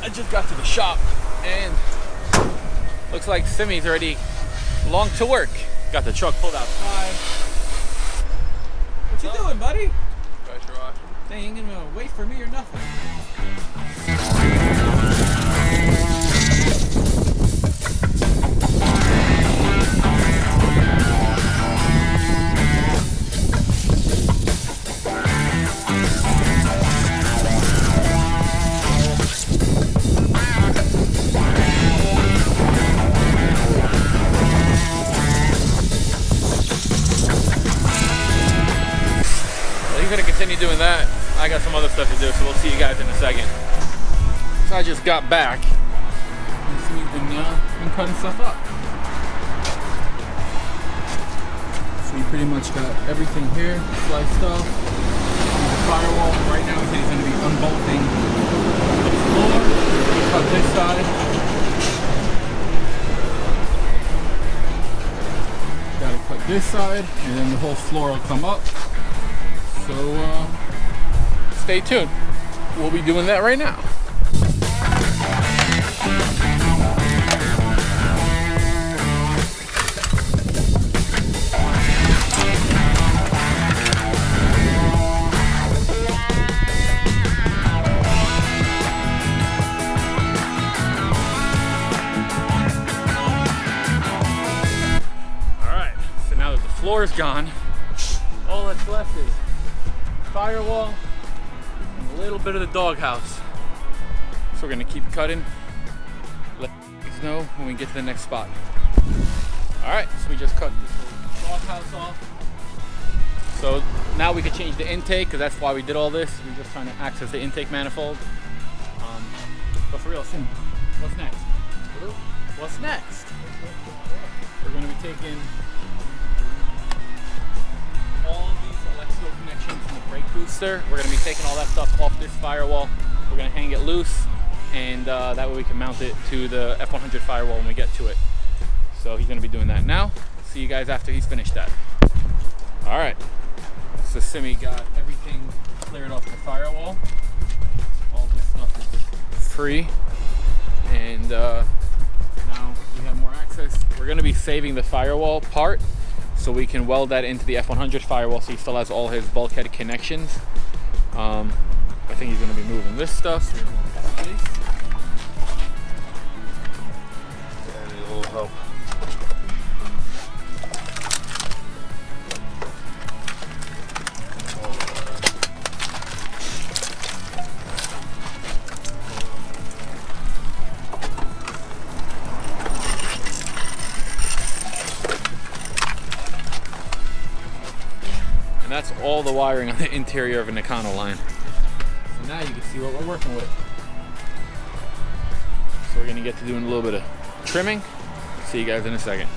I just got to the shop and looks like Simmy's already long to work. Got the truck pulled outside. What you doing, buddy? Pressure washing. They ain't gonna wait for me or nothing. Gonna continue doing that. I got some other stuff to do, so we'll see you guys in a second. So I just got back. He's been cutting stuff up. So we pretty much got everything here sliced up. The firewall right now he's going to be unbolting the floor. We cut this side. Got to cut this side, and then the whole floor will come up. So stay tuned. We'll be doing that right now. All right, so now that the floor is gone, all that's left is firewall and a little bit of the doghouse. So we're gonna keep cutting. Let you know when we get to the next spot. All right, so we just cut this little doghouse off. So now we can change the intake, because that's why we did all this. We're just trying to access the intake manifold. But for real, Sim, what's next? What's next? We're gonna be taking all these electrical connections from the brake booster. We're going to be taking all that stuff off this firewall. We're going to hang it loose, and that way we can mount it to the F100 firewall when we get to it. So he's going to be doing that now. See you guys after he's finished that. All right. So Simmy got everything cleared off the firewall. All this stuff is free, and now we have more access. We're going to be saving the firewall part, so we can weld that into the F100 firewall, so he still has all his bulkhead connections. I think he's going to be moving this stuff. Yeah, need a little help. And that's all the wiring on the interior of a Nakano line. So now you can see what we're working with. So we're gonna get to doing a little bit of trimming. See you guys in a second.